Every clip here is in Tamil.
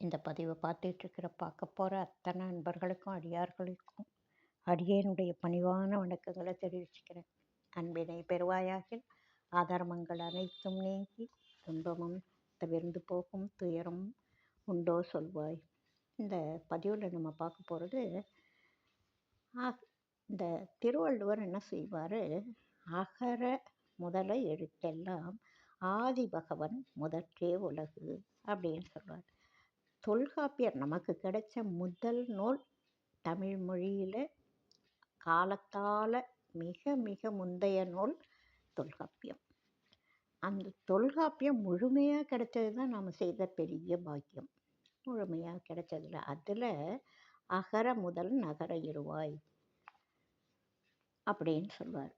இந்த பதிவை பார்க்க போகிற அத்தனை நண்பர்களுக்கும் அடியார்களுக்கும் அடியேனுடைய பணிவான வணக்கங்களை தெரிவிச்சுக்கிறேன். அன்பினை பெறுவாயாக. ஆதர்மங்கள் அனைத்தும் நீங்கி துன்பமும் தவிர்ந்து போகும் துயரம் உண்டோ சொல்வாய். இந்த பதிவில் நம்ம பார்க்க போகிறது, இந்த திருவள்ளுவர் என்ன செய்வார், அகர முதல எழுத்தெல்லாம் ஆதி பகவன் முதற்றே உலகு அப்படின்னு சொல்வார். தொல்காப்பியர் நமக்கு கிடைச்ச முதல் நூல், தமிழ் மொழியில் காலத்தால் மிக மிக முந்தைய நூல் தொல்காப்பியம். அந்த தொல்காப்பியம் முழுமையாக கிடைச்சது தான் நாம் செய்த பெரிய பாக்கியம். முழுமையாக கிடைச்சதில்ல. அதில் அகர முதல் நகர இருவாய் அப்படின்னு சொல்வார்.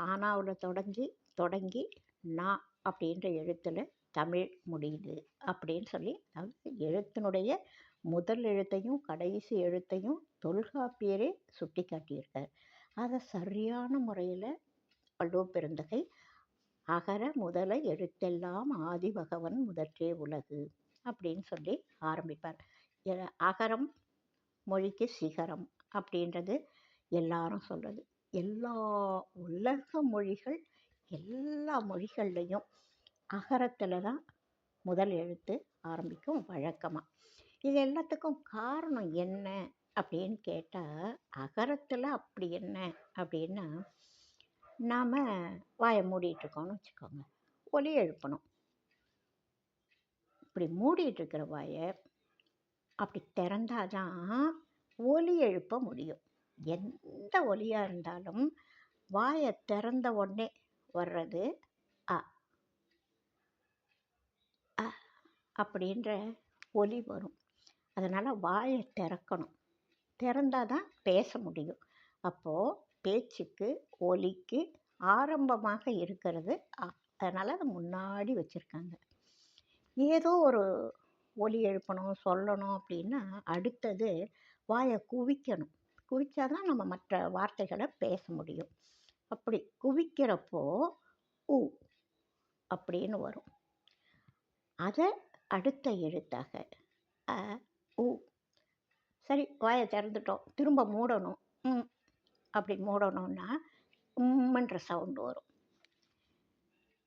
ஆனாவில் தொடங்கி நா அப்படின்ற எழுத்தில் தமிழ் முடியுது அப்படின்னு சொல்லி, அதாவது எழுத்தினுடைய முதல் எழுத்தையும் கடைசி எழுத்தையும் தொல்காப்பியரே சுட்டி காட்டியிருக்கார். அதை சரியான முறையில் வள்ளுவ பெருந்தகை அகர முதல எழுத்தெல்லாம் ஆதி பகவன் முதற்றே உலகு அப்படின்னு சொல்லி ஆரம்பிப்பார். அகரம் மொழிக்கு சிகரம் அப்படின்றது எல்லாரும் சொல்கிறது. எல்லா உலக மொழிகள், எல்லா மொழிகள்லையும் அகரத்தில் தான் முதல் எழுத்து ஆரம்பிக்கும் வழக்கமாக. இது எல்லாத்துக்கும் காரணம் என்ன அப்படின்னு கேட்டால், அகரத்தில் அப்படி என்ன அப்படின்னா, நாம் வாயை மூடிட்டுருக்கோம்னு வச்சுக்கோங்க, ஒலி எழுப்பணும். இப்படி மூடிட்டுருக்கிற வாயை அப்படி திறந்தாதான் ஒலி எழுப்ப முடியும். எந்த ஒலியாக இருந்தாலும் வாயை திறந்த உடனே வர்றது அ அ அப்படின்ற ஒலி வரும். அதனால் வாயை திறக்கணும். திறந்தால் தான் பேச முடியும். அப்போது பேச்சுக்கு ஒலிக்கு ஆரம்பமாக இருக்கிறது அ. அதனால் அதை முன்னாடி வச்சுருக்காங்க. ஏதோ ஒரு ஒலி எழுப்பணும், சொல்லணும் அப்படின்னா அடுத்தது வாயை குவிக்கணும். குவிச்சாதான் நம்ம மற்ற வார்த்தைகளை பேச முடியும். அப்படி குவிக்கிறப்போ உ அப்படின்னு வரும். அதை அடுத்த எழுத்தாக அ உ. சரி, வாயை திறந்துட்டோம், திரும்ப மூடணும். அப்படி மூடணும்னா உம்ன்ற சவுண்டு வரும்.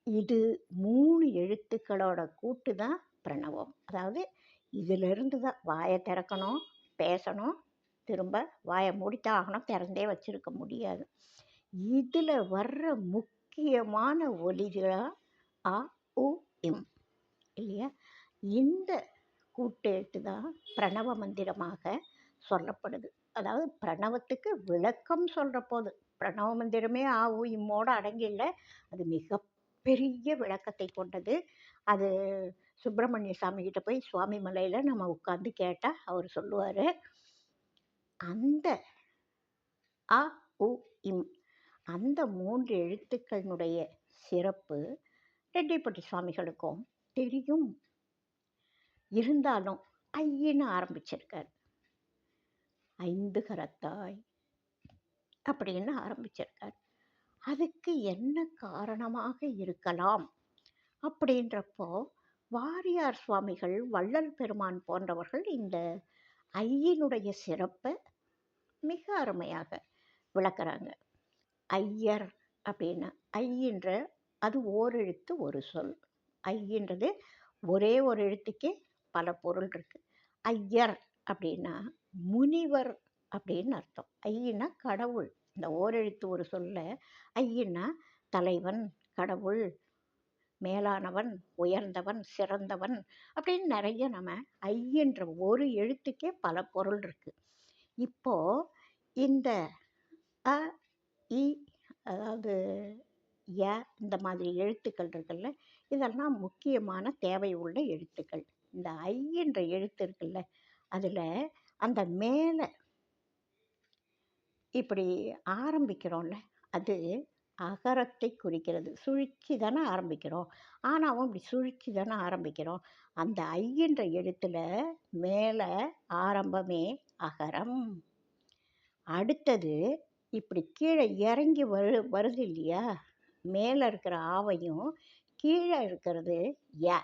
இது 3 எழுத்துக்களோட கூட்டு தான் பிரணவம். அதாவது இதிலிருந்து தான் வாயை திறக்கணும், பேசணும், திரும்ப வாயை மூடித்தான் ஆகணும், திறந்தே வச்சுருக்க முடியாது. இதில் வர்ற முக்கியமான ஒலிகளாக அ உ இம் இல்லையா? இந்த கூட்டெழுத்து தான் பிரணவ மந்திரமாக சொல்லப்படுது. அதாவது பிரணவத்துக்கு விளக்கம் சொல்கிற போது, பிரணவ மந்திரமே ஆ உ இம்மோடு அடங்கில்ல, அது மிகப்பெரிய விளக்கத்தை கொண்டது. அது சுப்பிரமணிய சாமிகிட்ட போய் சுவாமி மலையில் நம்ம உட்காந்து கேட்டால் அவர் சொல்லுவார், அந்த அ உ இம் அந்த 3 எழுத்துக்களினுடைய சிறப்பு ரெட்டிப்பட்டி சுவாமிகளுக்கும் தெரியும். இருந்தாலும் ஐயின்னு ஆரம்பிச்சிருக்கார். 5 கரத்தாய் அப்படின்னு ஆரம்பிச்சிருக்கார். அதுக்கு என்ன காரணமாக இருக்கலாம் அப்படின்றப்போ, வாரியார் சுவாமிகள், வள்ளல் பெருமான் போன்றவர்கள் இந்த ஐயினுடைய சிறப்பை மிக அருமையாக விளக்குறாங்க. ஐயர் அப்படின்னா, ஐயின்ற அது ஓரெழுத்து ஒரு சொல். ஐயின்றது ஒரே ஒரு எழுத்துக்கே பல பொருள் இருக்குது. ஐயர் அப்படின்னா முனிவர் அப்படின்னு அர்த்தம். ஐயின்னா கடவுள். இந்த ஓரெழுத்து ஒரு சொல்ல ஐயின்னா தலைவன், கடவுள், மேலானவன், உயர்ந்தவன், சிறந்தவன் அப்படின்னு நிறைய நம்ம ஐயன்ற ஒரு எழுத்துக்கே பல பொருள் இருக்குது. இப்போது இந்த அ இ அதாவது ய இந்த மாதிரி எழுத்துக்கள் இருக்குல்ல, இதெல்லாம் முக்கியமான தேவை உள்ள எழுத்துக்கள். இந்த ஐ என்ற எழுத்து இருக்குல்ல, அதில் அந்த மேலே இப்படி ஆரம்பிக்கிறோம்ல, அது அகரத்தை குறிக்கிறது. சுழிச்சி தானே ஆரம்பிக்கிறோம். ஆனாவும் இப்படி சுழிச்சி தானே ஆரம்பிக்கிறோம். அந்த ஐ என்ற எழுத்தில் மேலே ஆரம்பமே அகரம். அடுத்தது இப்படி கீழே இறங்கி வருது இல்லையா, மேலே இருக்கிற ஆவையும் கீழே இருக்கிறது ய.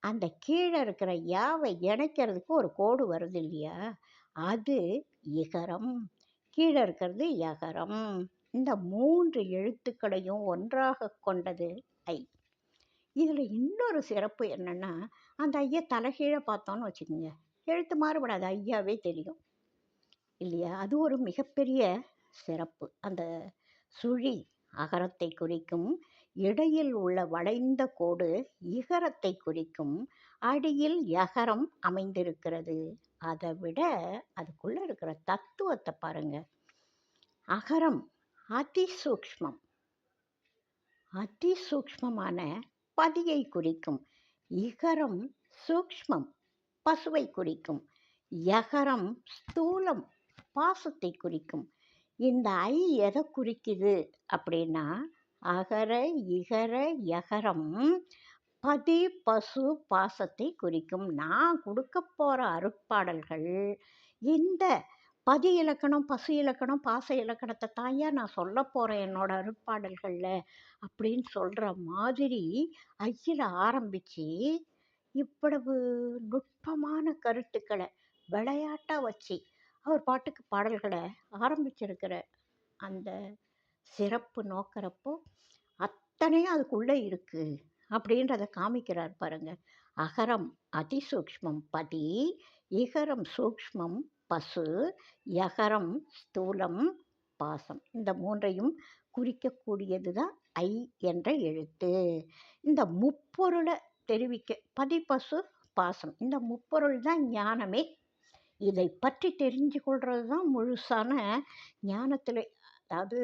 அந்த கீழே இருக்கிற யாவை இணைக்கிறதுக்கு ஒரு கோடு வருது இல்லையா, அது இகரம். கீழே இருக்கிறது யகரம். இந்த 3 எழுத்துக்களையும் ஒன்றாக கொண்டது ஐ. இதில் இன்னொரு சிறப்பு என்னென்னா, அந்த ஐயை தலைகீழே பார்த்தோன்னு வச்சுக்கோங்க, எழுத்து மாறுபடாது, ஐயாவே தெரியும் இல்லையா. அது ஒரு மிகப்பெரிய சிறப்பு. அந்த சுழி அகரத்தை குறிக்கும், இடையில் உள்ள வளைந்த கோடு இகரத்தை குறிக்கும், அடியில் யகரம் அமைந்திருக்கிறது. அதை விட அதுக்குள்ளே இருக்கிற தத்துவத்தை பாருங்க. அகரம் அதிசூக்ஷ்மம், அதிசூக்ஷ்மமான பதியை குறிக்கும். இகரம் சூக்ஷ்மம், பசுவை குறிக்கும். யகரம் ஸ்தூலம், பாசத்தை குறிக்கும். இந்த ஐ எதை குறிக்குது அப்படின்னா, அகர இகர யகரம் பதி பசு பாசத்தை குறிக்கும். நான் கொடுக்க போகிற அருட்பாடல்கள் இந்த பதி இலக்கணம், பசு இலக்கணம், பாச இலக்கணத்தை தாயா நான் சொல்ல போகிறேன் என்னோட அருட்பாடல்களில் அப்படின்னு சொல்கிற மாதிரி ஐயில் ஆரம்பித்து இவ்வளவு நுட்பமான கருத்துக்களை விளையாட்டாக வச்சு அவர் பாட்டுக்கு பாடல்களை ஆரம்பிச்சிருக்கிற அந்த சிறப்பு நோக்கிறப்போ அத்தனையும் அதுக்குள்ளே இருக்குது அப்படின்றத காமிக்கிறார் பாருங்க. அகரம் அதிசூக்ஷ்மம் பதி, இகரம் சூக்ஷ்மம் பசு, யகரம் ஸ்தூலம் பாசம். இந்த 3ஐயும் குறிக்கக்கூடியது தான் ஐ என்ற எழுத்து. இந்த முப்பொருளை தெரிவிக்க பதி பசு பாசம், இந்த முப்பொருள் தான் ஞானமே. இதை பற்றி தெரிஞ்சு கொள்வது தான் முழுசான ஞானத்தில். அதாவது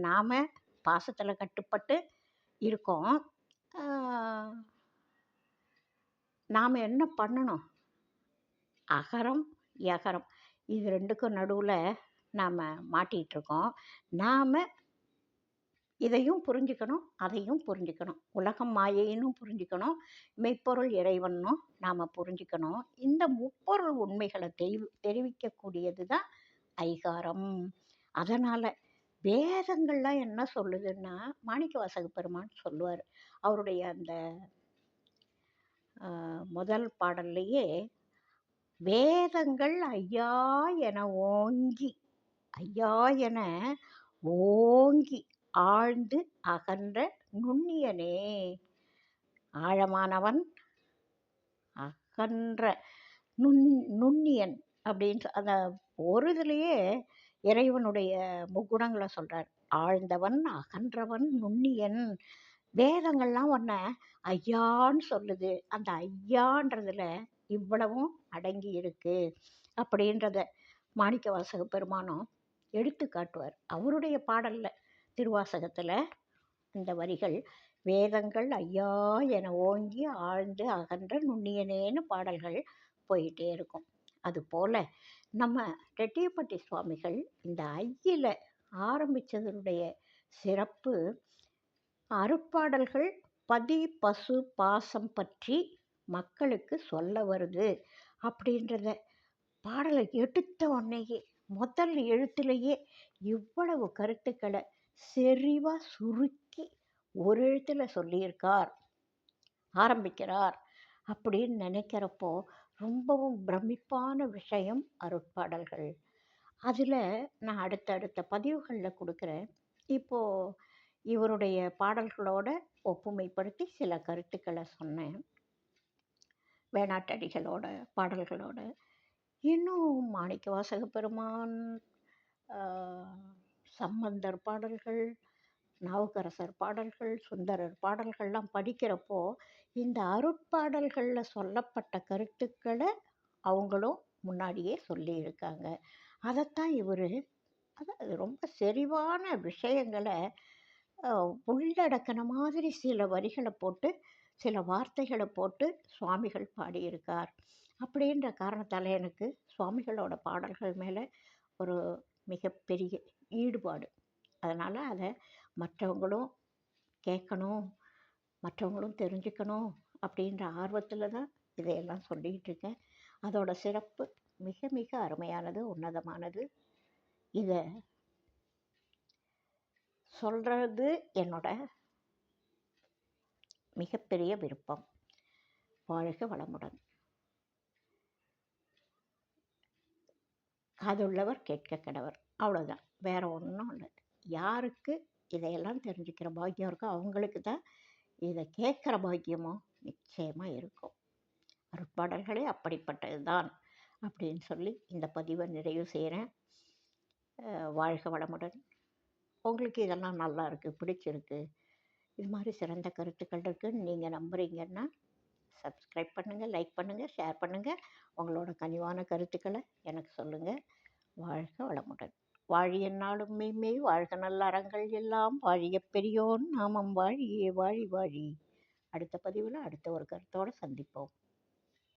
நாம் பாசத்தில் கட்டுப்பட்டு இருக்கோம். நாம் என்ன பண்ணணும், அகரம் யகரம் இது ரெண்டுக்கும் நடுவில் நாம் மாட்டிகிட்ருக்கோம். நாம் இதையும் புரிஞ்சுக்கணும், அதையும் புரிஞ்சுக்கணும். உலகம் மாயைன்னு புரிஞ்சுக்கணும், மெய்ப்பொருள் இறைவனும் நாம் புரிஞ்சுக்கணும். இந்த முப்பொருள் உண்மைகளை தெரிவிக்கக்கூடியது தான் ஐகாரம். அதனால் வேதங்கள்லாம் என்ன சொல்லுதுன்னா, மாணிக்கவாசக பெருமான் சொல்லுவார். அவருடைய அந்த முதல் பாடல்லையே, வேதங்கள் ஐயா என ஓங்கி, ஐயா என ஓங்கி ஆழ்ந்து அகன்ற நுண்ணியனே. ஆழமானவன், அகன்ற நுண்ணியன் அப்படின்னு அந்த ஒரு இதுலேயே இறைவனுடைய முக்குணங்களை சொல்கிறார். ஆழ்ந்தவன், அகன்றவன், நுண்ணியன். வேதங்கள்லாம் ஒன்றை ஐயான்னு சொல்லுது. அந்த ஐயான்றதுல இவ்வளவும் அடங்கி இருக்கு அப்படின்றத மாணிக்கவாசக பெருமானும் எடுத்து காட்டுவார் அவருடைய பாடலில். திருவாசகத்தில் இந்த வரிகள், வேதங்கள் ஐயா என ஓங்கி ஆழ்ந்து அகன்ற நுண்ணியனேன்னு பாடல்கள் போயிட்டே இருக்கும். அதுபோல் நம்ம ரெட்டியப்பட்டி சுவாமிகள் இந்த ஐயில் ஆரம்பித்ததனுடைய சிறப்பு, அருட்பாடல்கள் பதி பசு பாசம் பற்றி மக்களுக்கு சொல்ல வருது அப்படின்றத பாடலை எடுத்த உடனேயே முதல் எழுத்துலேயே இவ்வளவு கருத்துக்களை செறிவாக சுருக்கி ஒரு எழுத்தில் சொல்லியிருக்கார், ஆரம்பிக்கிறார் அப்படின்னு நினைக்கிறப்போ ரொம்பவும் பிரமிப்பான விஷயம் அருட்பாடல்கள். அதில் நான் அடுத்தடுத்த பதிவுகளில் கொடுக்குறேன். இப்போது இவருடைய பாடல்களோட ஒப்புமைப்படுத்தி சில கருத்துக்களை சொன்னேன், வேணாட்டடிகளோட பாடல்களோட. இன்னும் மாணிக்கவாசக பெருமான், சம்பந்தர் பாடல்கள், நாவுக்கரசர் பாடல்கள், சுந்தரர் பாடல்கள்லாம் படிக்கிறப்போ இந்த அருட்பாடல்களில் சொல்லப்பட்ட கருத்துக்களை அவங்களும் முன்னாடியே சொல்லியிருக்காங்க. அதைத்தான் இவர் அதாவது ரொம்ப செறிவான விஷயங்களை உள்ளடக்கின மாதிரி சில வரிகளை போட்டு, சில வார்த்தைகளை போட்டு சுவாமிகள் பாடியிருக்கார். அப்படின்ற காரணத்தால் எனக்கு சுவாமிகளோட பாடல்கள் மேலே ஒரு மிகப்பெரிய ஈடுபாடு. அதனால் அதை மற்றவங்களும் கேட்கணும், மற்றவங்களும் தெரிஞ்சுக்கணும் அப்படின்ற ஆர்வத்தில் தான் இதையெல்லாம் சொல்லிகிட்டு இருக்கேன். அதோட சிறப்பு மிக மிக அருமையானது, உன்னதமானது. இதை சொல்கிறது என்னோட மிகப்பெரிய விருப்பம். வாழ்க வளமுடன். காதுள்ளவர் கேட்க கடவர். அவ்வளோதான். வேற ஒன்றும் இல்லை. யாருக்கு இதையெல்லாம் தெரிஞ்சுக்கிற பாக்கியம் இருக்கோ அவங்களுக்கு தான் இதை கேட்குற பாக்கியமும் நிச்சயமாக இருக்கும். அருட்பாடல்களே அப்படிப்பட்டது தான் அப்படின்னு சொல்லி இந்த பதிவை நிறைவு செய்கிறேன். வாழ்க வளமுடன். உங்களுக்கு இதெல்லாம் நல்லா இருக்குது, பிடிச்சிருக்கு, இது மாதிரி சிறந்த கருத்துக்கள் இருக்குதுன்னு நீங்கள் நம்புகிறீங்கன்னா சப்ஸ்கிரைப் பண்ணுங்கள், லைக் பண்ணுங்கள், ஷேர் பண்ணுங்கள். உங்களோட கனிவான கருத்துக்களை எனக்கு சொல்லுங்கள். வாழ்க வளமுடன். வாழிய நாளும் மெய்மெய் வாழ்க நல்ல அறங்கள் எல்லாம் வாழிய பெரியோன் நாமம் வாழியே வாழி வாழி. அடுத்த பதிவில் அடுத்த ஒரு கருத்தோடு சந்திப்போம்.